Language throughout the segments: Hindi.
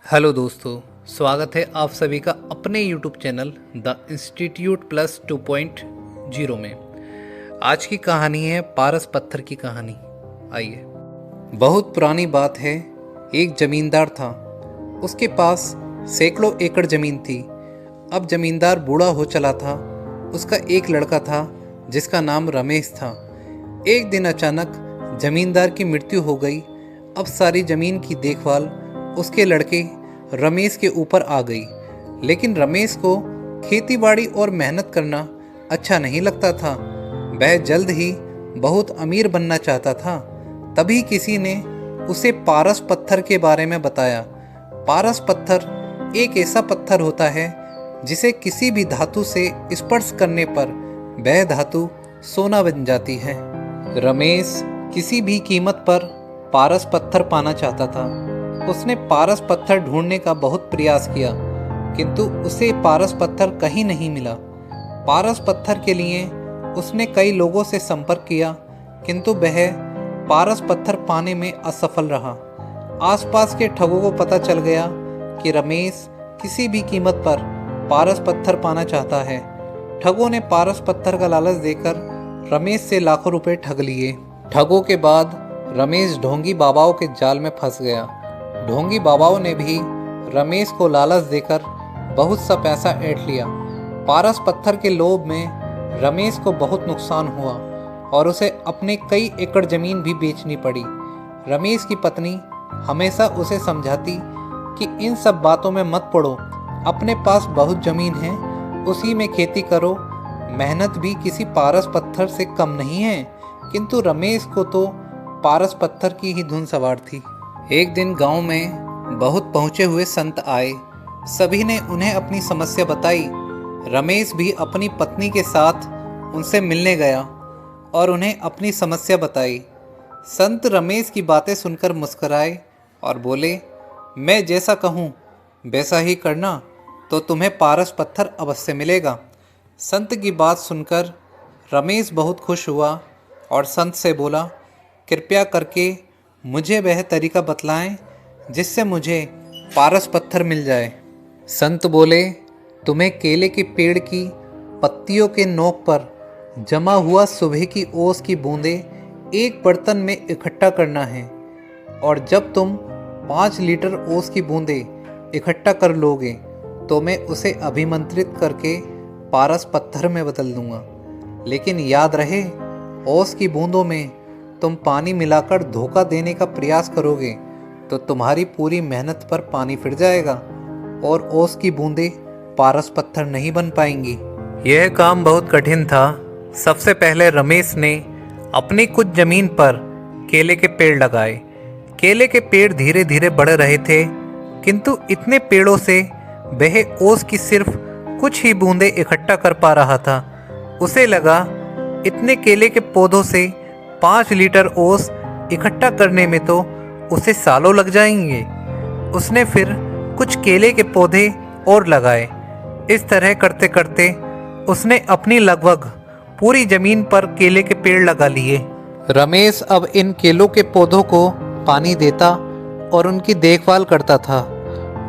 हेलो दोस्तों, स्वागत है आप सभी का अपने YouTube channel the institute plus 2.0 में। आज की कहानी है पारस पत्थर की कहानी। आइए। बहुत पुरानी बात है। एक जमींदार था। उसके पास सैकड़ों एकड़ ज़मीन थी। अब जमींदार बूढ़ा हो चला था। उसका एक लड़का था जिसका नाम रमेश था। एक दिन अचानक जमींदार की मृत्यु हो गई। अब सारी ज़मीन की देखभाल उसके लड़के रमेश के ऊपर आ गई। लेकिन रमेश को खेतीबाड़ी और मेहनत करना अच्छा नहीं लगता था। वह जल्द ही बहुत अमीर बनना चाहता था। तभी किसी ने उसे पारस पत्थर के बारे में बताया। पारस पत्थर एक ऐसा पत्थर होता है जिसे किसी भी धातु से स्पर्श करने पर वह धातु सोना बन जाती है। रमेश किसी भी कीमत पर पारस पत्थर पाना चाहता था। उसने पारस पत्थर ढूंढने का बहुत प्रयास किया, किंतु उसे पारस पत्थर कहीं नहीं मिला। पारस पत्थर के लिए उसने कई लोगों से संपर्क किया, किंतु वह पारस पत्थर पाने में असफल रहा। आसपास के ठगों को पता चल गया कि रमेश किसी भी कीमत पर पारस पत्थर पाना चाहता है। ठगों ने पारस पत्थर का लालच देकर रमेश से लाखों रुपए ठग लिए। ठगों के बाद रमेश ढोंगी बाबाओं के जाल में फंस गया। ढोंगी बाबाओं ने भी रमेश को लालच देकर बहुत सा पैसा ऐंठ लिया। पारस पत्थर के लोभ में रमेश को बहुत नुकसान हुआ और उसे अपने कई एकड़ ज़मीन भी बेचनी पड़ी। रमेश की पत्नी हमेशा उसे समझाती कि इन सब बातों में मत पड़ो, अपने पास बहुत ज़मीन है, उसी में खेती करो। मेहनत भी किसी पारस पत्थर से कम नहीं है। किंतु रमेश को तो पारस पत्थर की ही धुन सवार थी। एक दिन गांव में बहुत पहुँचे हुए संत आए। सभी ने उन्हें अपनी समस्या बताई। रमेश भी अपनी पत्नी के साथ उनसे मिलने गया और उन्हें अपनी समस्या बताई। संत रमेश की बातें सुनकर मुस्कुराए और बोले, मैं जैसा कहूँ वैसा ही करना तो तुम्हें पारस पत्थर अवश्य मिलेगा। संत की बात सुनकर रमेश बहुत खुश हुआ और संत से बोला, कृपया करके मुझे वह तरीका बतलाएं जिससे मुझे पारस पत्थर मिल जाए। संत बोले, तुम्हें केले के पेड़ की पत्तियों के नोक पर जमा हुआ सुबह की ओस की बूंदें एक बर्तन में इकट्ठा करना है, और जब तुम 5 लीटर ओस की बूंदें इकट्ठा कर लोगे तो मैं उसे अभिमंत्रित करके पारस पत्थर में बदल दूंगा। लेकिन याद रहे, ओस की बूंदों में तुम पानी मिलाकर धोखा देने का प्रयास करोगे तो तुम्हारी पूरी मेहनत पर पानी फिर जाएगा और ओस की बूंदें पारस पत्थर नहीं बन पाएंगी। यह काम बहुत कठिन था। सबसे पहले रमेश ने अपनी कुछ जमीन पर केले के पेड़ लगाए। केले के पेड़ धीरे धीरे बढ़ रहे थे, किंतु इतने पेड़ों से वह ओस की सिर्फ कुछ ही बूंदें इकट्ठा कर पा रहा था। उसे लगा, इतने केले के पौधों से 5 लीटर ओस इकट्ठा करने में तो उसे सालों लग जाएंगे। उसने फिर कुछ केले के पौधे और लगाए। इस तरह करते करते उसने अपनी लगभग पूरी ज़मीन पर केले के पेड़ लगा लिए। रमेश अब इन केलों के पौधों को पानी देता और उनकी देखभाल करता था।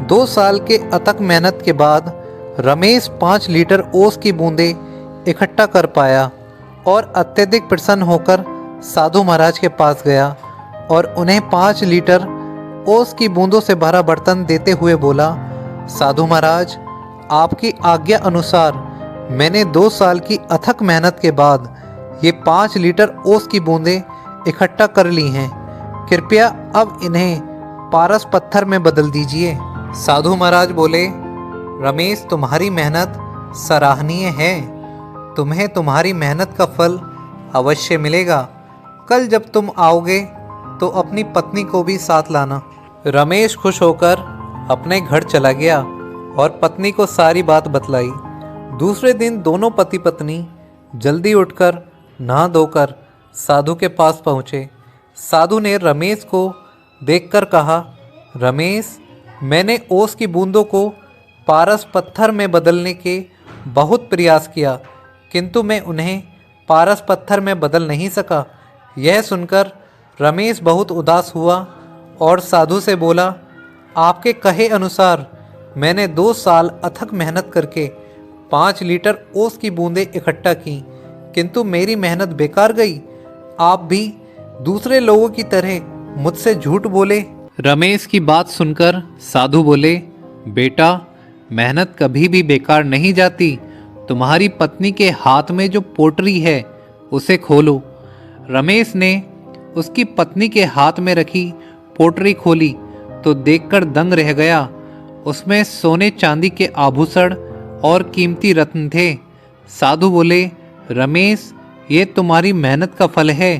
2 साल के अथक मेहनत के बाद रमेश 5 लीटर ओस की बूंदें इकट्ठा कर पाया और अत्यधिक प्रसन्न होकर साधु महाराज के पास गया और उन्हें 5 लीटर ओस की बूंदों से भरा बर्तन देते हुए बोला, साधु महाराज, आपकी आज्ञा अनुसार मैंने 2 साल की अथक मेहनत के बाद ये 5 लीटर ओस की बूंदें इकट्ठा कर ली हैं। कृपया अब इन्हें पारस पत्थर में बदल दीजिए। साधु महाराज बोले, रमेश, तुम्हारी मेहनत सराहनीय है। तुम्हें तुम्हारी मेहनत का फल अवश्य मिलेगा। कल जब तुम आओगे तो अपनी पत्नी को भी साथ लाना। रमेश खुश होकर अपने घर चला गया और पत्नी को सारी बात बतलाई। दूसरे दिन दोनों पति पत्नी जल्दी उठकर नहा धोकर साधु के पास पहुँचे। साधु ने रमेश को देखकर कहा, रमेश, मैंने ओस की बूंदों को पारस पत्थर में बदलने के बहुत प्रयास किया, किंतु मैं उन्हें पारस पत्थर में बदल नहीं सका। यह सुनकर रमेश बहुत उदास हुआ और साधु से बोला, आपके कहे अनुसार मैंने 2 साल अथक मेहनत करके 5 लीटर ओस की बूंदें इकट्ठा की, किंतु मेरी मेहनत बेकार गई। आप भी दूसरे लोगों की तरह मुझसे झूठ बोले। रमेश की बात सुनकर साधु बोले, बेटा मेहनत कभी भी बेकार नहीं जाती। तुम्हारी पत्नी के हाथ में जो पोटरी है उसे खोलो। रमेश ने उसकी पत्नी के हाथ में रखी पोटरी खोली तो देखकर दंग रह गया। उसमें सोने चांदी के आभूषण और कीमती रत्न थे। साधु बोले, रमेश ये तुम्हारी मेहनत का फल है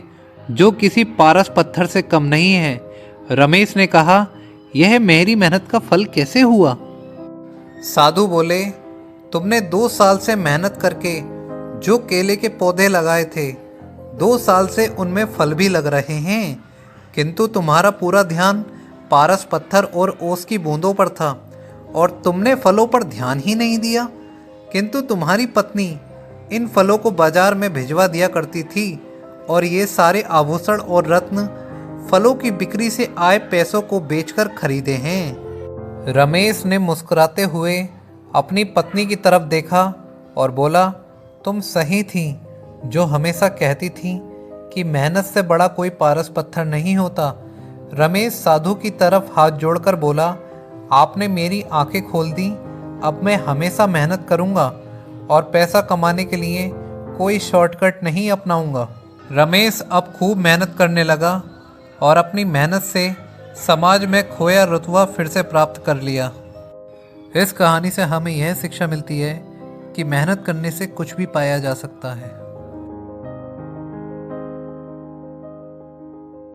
जो किसी पारस पत्थर से कम नहीं है। रमेश ने कहा, यह मेरी मेहनत का फल कैसे हुआ? साधु बोले, तुमने 2 साल से मेहनत करके जो केले के पौधे लगाए थे 2 साल से उनमें फल भी लग रहे हैं, किंतु तुम्हारा पूरा ध्यान पारस पत्थर और ओस की बूंदों पर था और तुमने फलों पर ध्यान ही नहीं दिया। किंतु तुम्हारी पत्नी इन फलों को बाजार में भिजवा दिया करती थी और ये सारे आभूषण और रत्न फलों की बिक्री से आए पैसों को बेचकर खरीदे हैं। रमेश ने मुस्कुराते हुए अपनी पत्नी की तरफ देखा और बोला, तुम सही थी जो हमेशा कहती थी कि मेहनत से बड़ा कोई पारस पत्थर नहीं होता। रमेश साधु की तरफ हाथ जोड़कर बोला, आपने मेरी आंखें खोल दी। अब मैं हमेशा मेहनत करूंगा और पैसा कमाने के लिए कोई शॉर्टकट नहीं अपनाऊंगा। रमेश अब खूब मेहनत करने लगा और अपनी मेहनत से समाज में खोया रुतबा फिर से प्राप्त कर लिया। इस कहानी से हमें यह शिक्षा मिलती है कि मेहनत करने से कुछ भी पाया जा सकता है।